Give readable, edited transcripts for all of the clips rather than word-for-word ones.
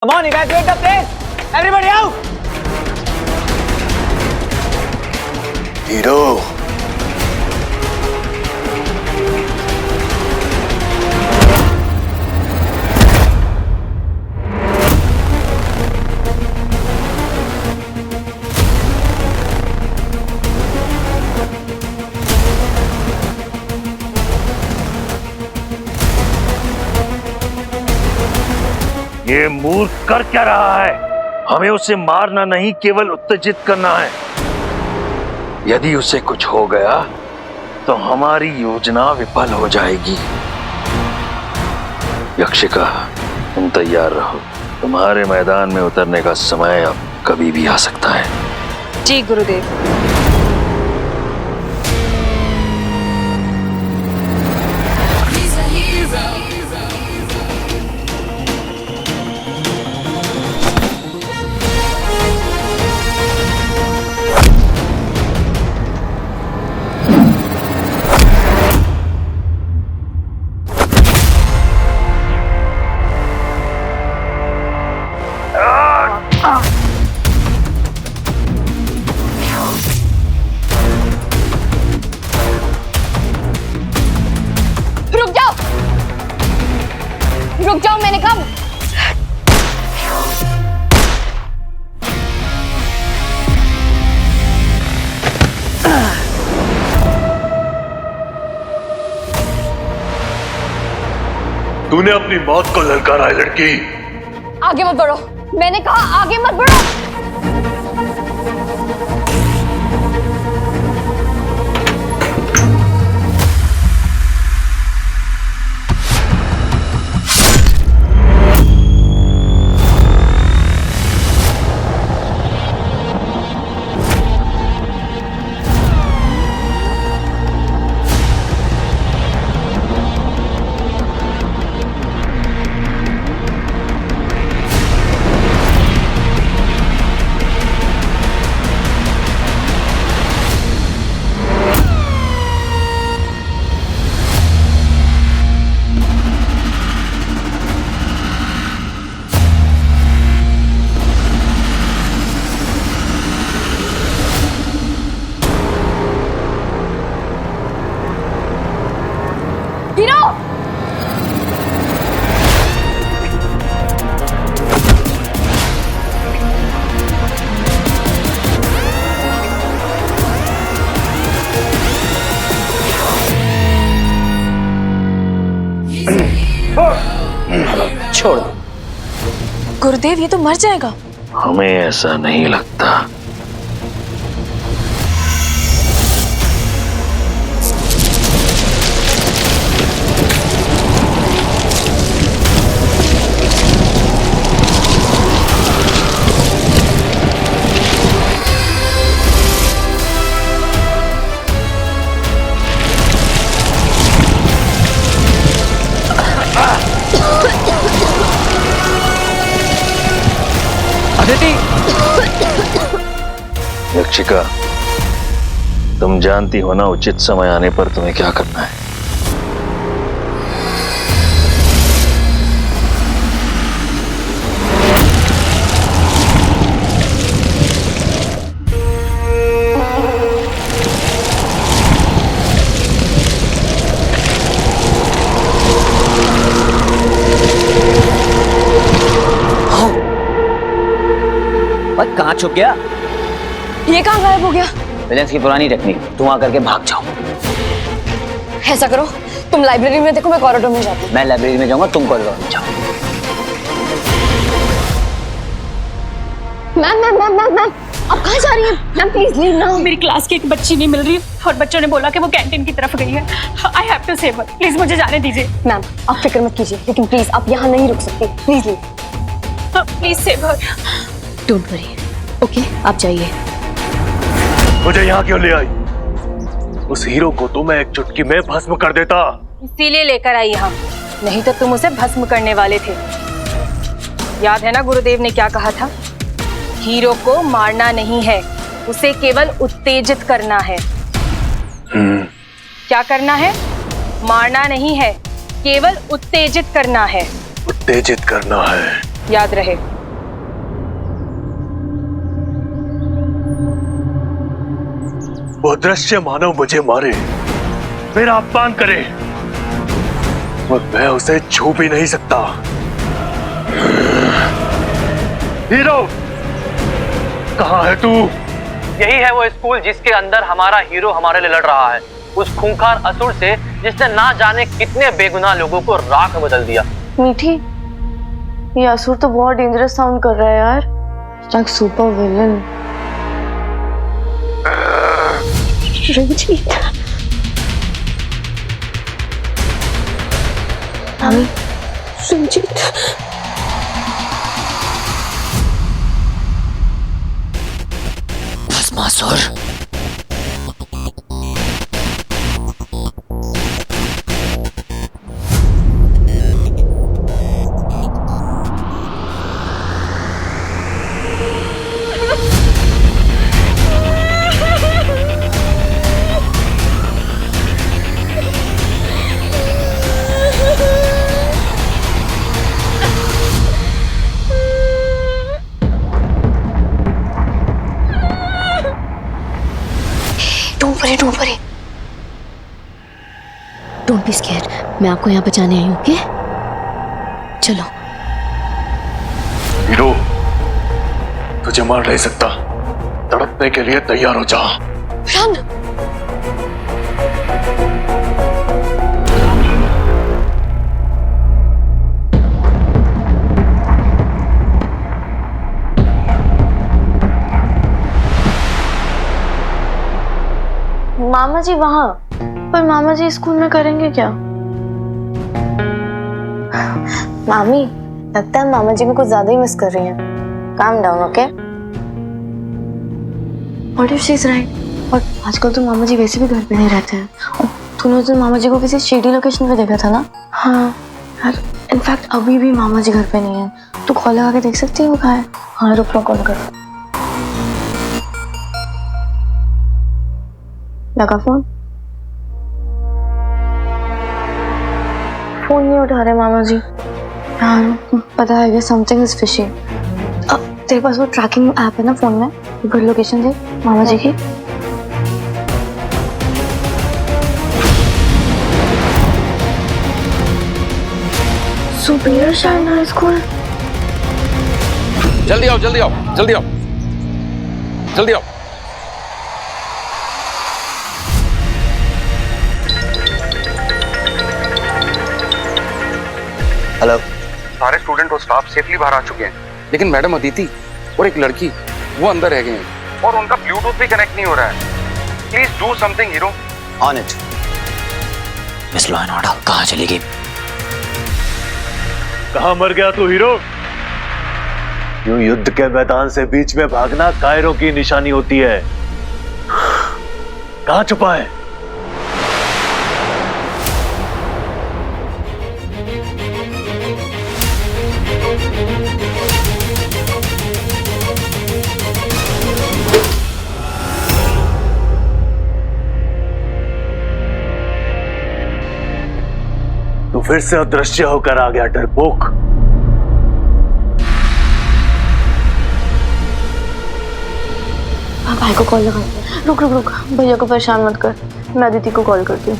Come on, evacuate the place! Everybody out! Hero, ये मूर्ख कर क्या रहा है? हमें उसे मारना नहीं, केवल उत्तेजित करना है। यदि उसे कुछ हो गया तो हमारी योजना विफल हो जाएगी। यक्षिका, तुम तैयार रहो। तुम्हारे मैदान में उतरने का समय अब कभी भी आ सकता है। जी गुरुदेव। रुक जाओ, मैंने कहा। तूने अपनी मौत को ललकारा है लड़की। आगे मत बढ़ो, मैंने कहा आगे मत बढ़ो। छोड़ दो। गुरुदेव, ये तो मर जाएगा। हमें ऐसा नहीं लगता। यक्षिका, तुम जानती हो ना उचित समय आने पर तुम्हें क्या करना है। कहाँ छुप गया? ये कहाँ गायब हो गया? विलेंस की पुरानी टेक्निक, धुआं करके भाग जाओ। ऐसा करो, तुम लाइब्रेरी में देखो, मैं कॉरिडोर में जाती हूँ। मैं लाइब्रेरी में जाऊंगा, तुम कॉरिडोर में जाओ। मैम, आप कहाँ जा रही हैं? मैम प्लीज लीव ना। मेरी क्लास की एक बच्ची नहीं मिल रही और बच्चों ने बोला कि वो कैंटीन की तरफ गई है। I have to save her. Please मुझे जाने दीजिए। मैम आप फिक्र मत कीजिए, लेकिन प्लीज आप यहाँ नहीं रुक सकती। Please leave. Please save her. Don't worry. Okay, आप जाइए। मुझे यहाँ क्यों ले आई? उस हीरो को तो मैं एक चुटकी में भस्म कर देता। इसीलिए लेकर आई यहाँ, नहीं तो तुम उसे भस्म करने वाले थे। याद है ना गुरुदेव ने क्या कहा था? हीरो को मारना नहीं है, उसे केवल उत्तेजित करना है। क्या करना है? मारना नहीं है, केवल उत्तेजित करना है। उत्तेजित करना है। याद रहे। वो दृश्य मानव मुझे मारे, मेरा अपमान करे और मैं उसे छू भी नहीं सकता। हीरो, कहाँ है तू? यही है वो स्कूल जिसके अंदर हमारा हीरो हमारे लिए लड़ रहा है, उस खूंखार असुर से जिसने ना जाने कितने बेगुनाह लोगों को राख में बदल दिया। मीठी, ये असुर तो बहुत डेंजरस साउंड कर रहा है यार, लाइक सुपर विलन। रंजीत, मामी, Ranjit, Bhasmasur, don't worry, don't be scared, मैं आपको यहाँ बचाने आई हूँ, ओके? चलो। हीरो, तुझे मार नहीं सकता, तड़पने के लिए तैयार हो जा। रन। मामा जी वहां, पर मामा जी स्कूल में करेंगे क्या? मामी, लगता है मामा जी को कुछ ज्यादा ही मिस कर रही हैं। Calm down, okay? What if she is right? और आजकल तो मामा जी वैसे भी घर पे नहीं रहते हैं। और तूने उस दिन मामा जी को किसी शेडी लोकेशन पे देखा था ना? हाँ यार, इनफैक्ट अभी भी मामा जी घर पे नहीं है। तू कॉल लगा के देख सकती है वो कहाँ है? हाँ रुक, मैं कॉल कर। लगा फोन? फोन नहीं उठा रहे मामा जी। यार पता है कि समथिंग इज फिशी। तेरे पास वो ट्रैकिंग ऐप है ना फोन में? गूगल लोकेशन दे मामा जी की। Superior Shaina school. जल्दी आओ, जल्दी आओ, जल्दी आओ, जल्दी आओ। हेलो। सारे स्टूडेंट और स्टाफ सेफली बाहर आ चुके हैं, लेकिन मैडम अदिति और एक लड़की वो अंदर रह गए हैं और उनका ब्लूटूथ भी कनेक्ट नहीं हो रहा है। Please do something hero. On it. Miss law and order कहाँ चली गई? कहाँ मर गया तू हीरो? यूं युद्ध के मैदान से बीच में भागना कायरों की निशानी होती है। कहाँ छुपा है? तू फिर से अदृश्य होकर आ गया डरपोक। भाई को कॉल लगा। रुक रुक रुक, भैया को परेशान मत कर, मैं अदिति को कॉल करती हूँ।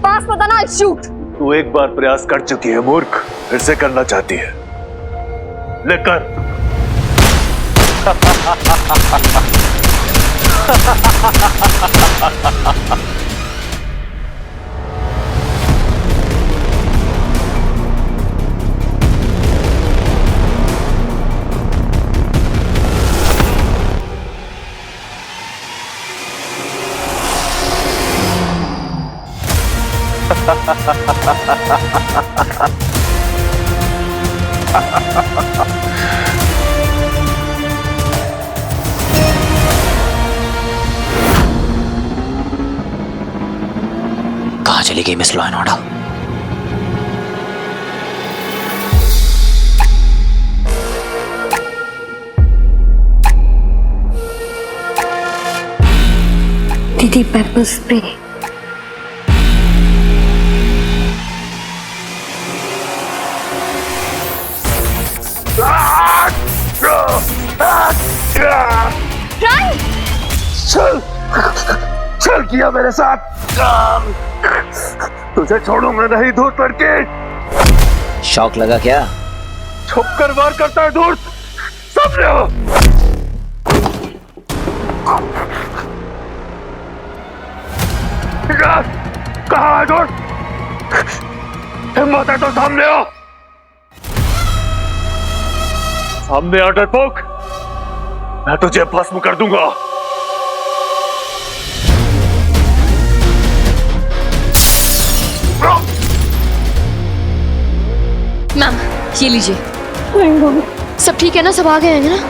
पास मत आना, शूट। तू एक बार प्रयास कर चुकी है मूर्ख, फिर से करना चाहती है। लेकर कहाँ चली गई miss law and order? Anti pepper spray. चल चल किया मेरे साथ। तुझे छोड़ूंगा नहीं दूर करके। शौक लगा क्या? छुप कर वार करता है दूर, समझे हो? कहाँ है दूर? हिम्मत है तो सामने आओ। सामने आ डरपोक, मैं तुझे भस्म कर दूंगा। मैम ये लीजिए। सब ठीक है ना? सब आ गए हैं ना?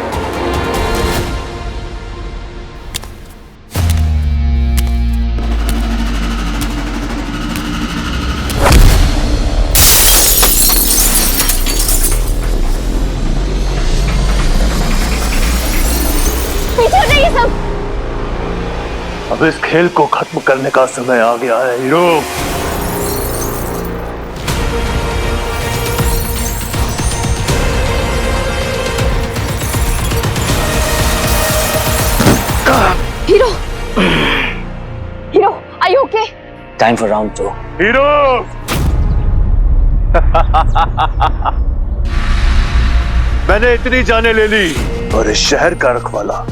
अब इस खेल को खत्म करने का समय आ गया है hero. Hero, hero, are you okay? Time for round 2। Hero मैंने इतनी जानें ले ली और इस शहर का रखवाला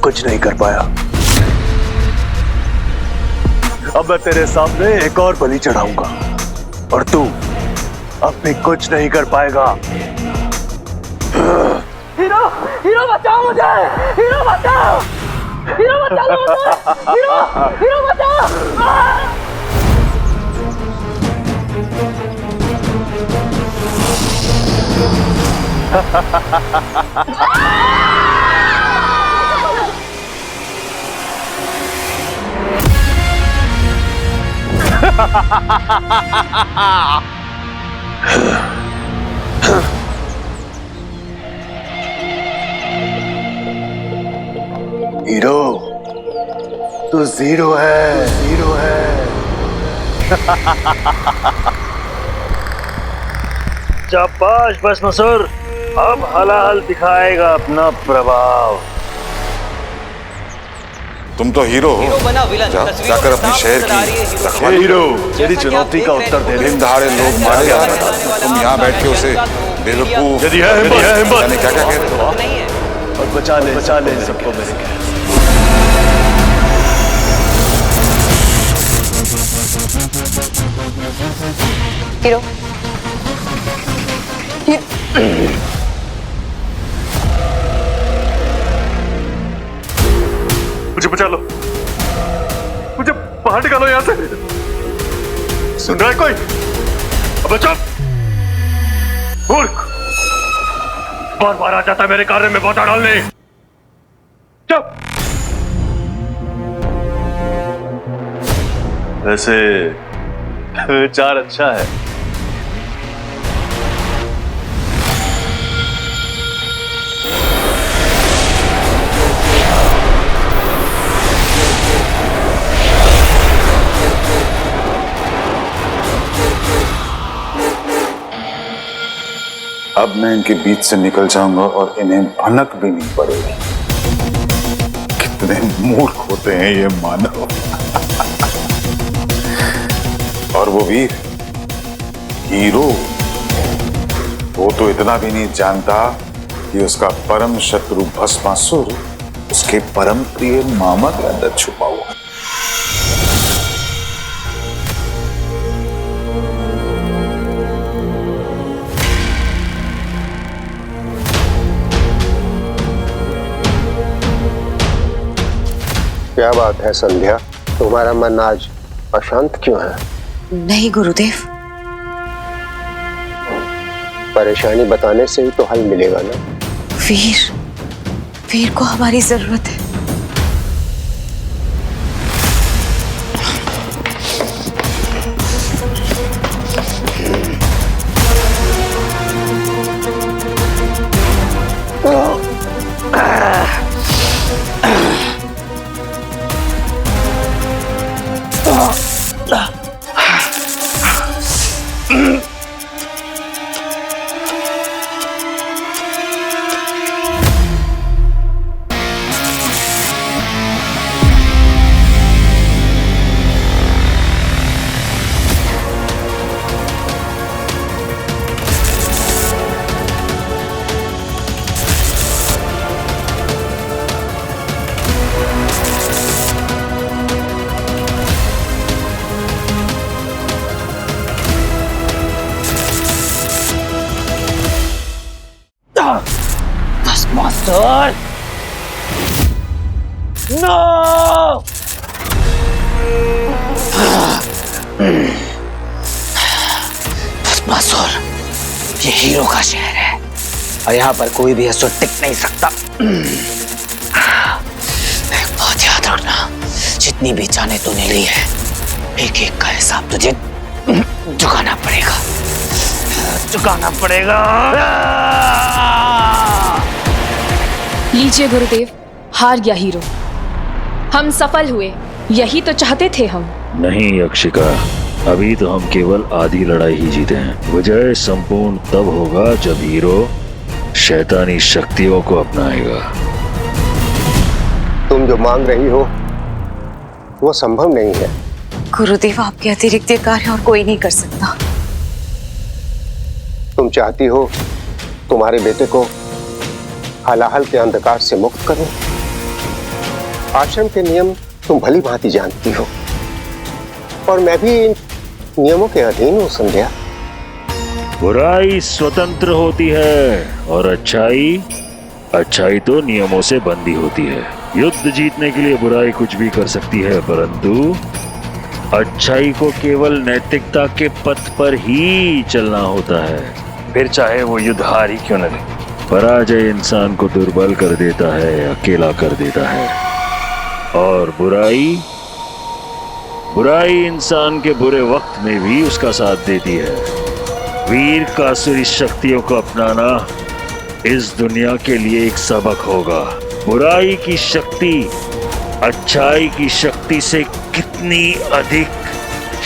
कुछ नहीं कर पाया। अब मैं तेरे सामने एक और बलि चढ़ाऊंगा और तू अब भी कुछ नहीं कर पाएगा। हीरो, हीरो बचाओ मुझे! हीरो बचाओ! हीरो बचाओ मुझे! हीरो, हीरो बचाओ! हीरो तू जीरो है, जीरो है। शाबाश बस मसूर, अब हलाल दिखाएगा अपना प्रभाव। तुम तो हीरो हो, बना विलन, जाकर अपने शहर की हे हीरो, तेरी चुनौती का उत्तर दे। दिन दहाड़े लोग मारे जा रहे हैं, तुम यहाँ बैठ के उसे बेवकूफ यदि है हिम्मत, जाने क्या क्या कह रहे हो। और बचा ले सबको मेरे कहने। हीरो, मुझे बचा लो, मुझे बाहर निकालो यहाँ से। सुन रहा है कोई? अब चुप, मूर्ख, बार बार आ जाता है मेरे कार्य में बोता डालने। चुप। वैसे विचार अच्छा है। अब मैं इनके बीच से निकल जाऊंगा और इन्हें भनक भी नहीं पड़ेगी। कितने मूर्ख होते हैं ये मानव। और वो वीर हीरो, वो तो इतना भी नहीं जानता कि उसका परम शत्रु भस्मासुर उसके परम प्रिय मामा के अंदर छुपा हुआ है। क्या बात है संध्या, तुम्हारा मन आज अशांत क्यों है? नहीं गुरुदेव। परेशानी बताने से ही तो हल मिलेगा ना। वीर, वीर को हमारी जरूरत है। भस्मासुर नो। भस्मासुर ये हीरो का शहर है और यहाँ पर कोई भी असुर टिक नहीं सकता। एक बात याद रखना, जितनी भी जाने तूने ली है एक एक का हिसाब तुझे चुकाना पड़ेगा, चुकाना पड़ेगा। लीजिए गुरुदेव, हार गया हीरो। हम सफल हुए, यही तो चाहते थे हम। नहीं अक्षिका, अभी तो हम केवल आधी लड़ाई ही जीते हैं। विजय संपूर्ण तब होगा जब हीरो शैतानी शक्तियों को अपनाएगा। तुम जो मांग रही हो वो संभव नहीं है। गुरुदेव, आपके अतिरिक्त ये कार्य और कोई नहीं कर सकता। तुम चाहती हो तुम्हारे बेटे को हलाहल के अंधकार से मुक्त करो। आश्रम के नियम तुम भली भांति जानती हो और मैं भी इन नियमों के अधीन हूं संध्या। बुराई स्वतंत्र होती है और अच्छाई तो नियमों से बंधी होती है। युद्ध जीतने के लिए बुराई कुछ भी कर सकती है, परंतु अच्छाई को केवल नैतिकता के पथ पर ही चलना होता है, फिर चाहे वो युद्ध हार ही क्यों न ले। पराजय इंसान को दुर्बल कर देता है, अकेला कर देता है, और बुराई इंसान के बुरे वक्त में भी उसका साथ देती है। वीर का असुरी शक्तियों को अपनाना इस दुनिया के लिए एक सबक होगा। बुराई की शक्ति अच्छाई की शक्ति से कितनी अधिक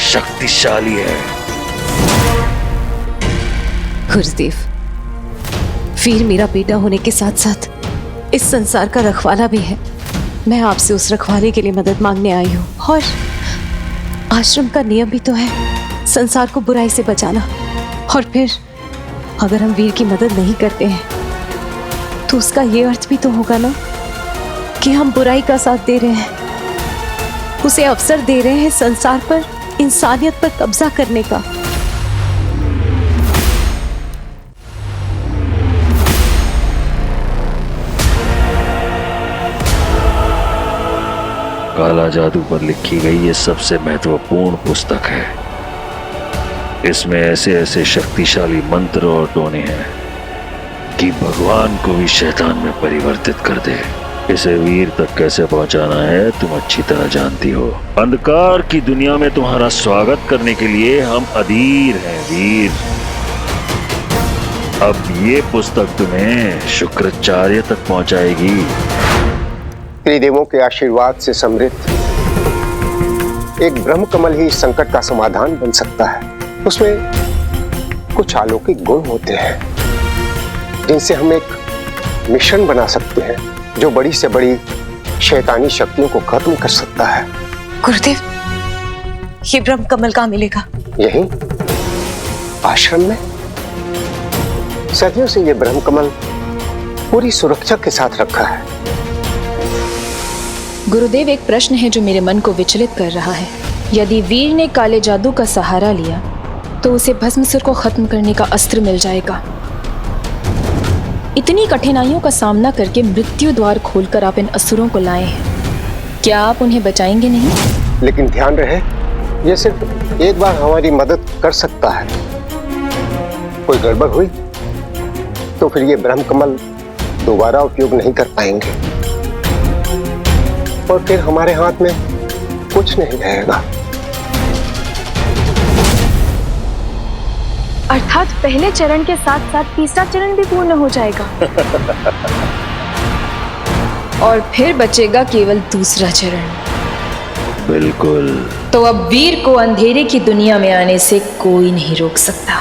शक्तिशाली है। गुरुदेव, वीर मेरा बेटा होने के साथ साथ इस संसार का रखवाला भी है। मैं आपसे उस रखवाले के लिए मदद मांगने आई हूँ, और आश्रम का नियम भी तो है संसार को बुराई से बचाना। और फिर अगर हम वीर की मदद नहीं करते हैं तो उसका ये अर्थ भी तो होगा ना कि हम बुराई का साथ दे रहे हैं, उसे अवसर दे रहे हैं संसार पर, इंसानियत पर कब्जा करने का। काला जादू पर लिखी गई ये सबसे महत्वपूर्ण पुस्तक है। इसमें ऐसे ऐसे शक्तिशाली मंत्र और टोने हैं कि भगवान को भी शैतान में परिवर्तित कर दे। इसे वीर तक कैसे पहुंचाना है तुम अच्छी तरह जानती हो। अंधकार की दुनिया में तुम्हारा स्वागत करने के लिए हम अधीर हैं वीर। अब ये पुस्तक तुम्हें शुक्राचार्य तक पहुंचाएगी। त्रिदेवों के आशीर्वाद से समृद्ध एक ब्रह्म कमल ही इस संकट का समाधान बन सकता है। उसमें कुछ अलौकिक गुण होते हैं जिनसे हम एक मिशन बना सकते हैं जो बड़ी से बड़ी शैतानी शक्तियों को खत्म कर सकता है। गुरुदेव, ये ब्रह्म कमल कहाँ मिलेगा? यहीं आश्रम में। सदियों से ये ब्रह्म कमल पूरी सुरक्षा के साथ रखा है। गुरुदेव, एक प्रश्न है जो मेरे मन को विचलित कर रहा है। यदि वीर ने काले जादू का सहारा लिया तो उसे भस्मासुर को खत्म करने का अस्त्र मिल जाएगा। इतनी कठिनाइयों का सामना करके मृत्यु द्वार खोलकर आप इन असुरों को लाए हैं, क्या आप उन्हें बचाएंगे नहीं? लेकिन ध्यान रहे, ये सिर्फ एक बार हमारी मदद कर सकता है। कोई गड़बड़ हुई तो फिर ये ब्रह्म कमल दोबारा उपयोग नहीं कर पाएंगे और फिर हमारे हाथ में कुछ नहीं रहेगा। अर्थात पहले चरण के साथ साथ तीसरा चरण भी पूर्ण हो जाएगा और फिर बचेगा केवल दूसरा चरण। बिल्कुल। तो अब वीर को अंधेरे की दुनिया में आने से कोई नहीं रोक सकता।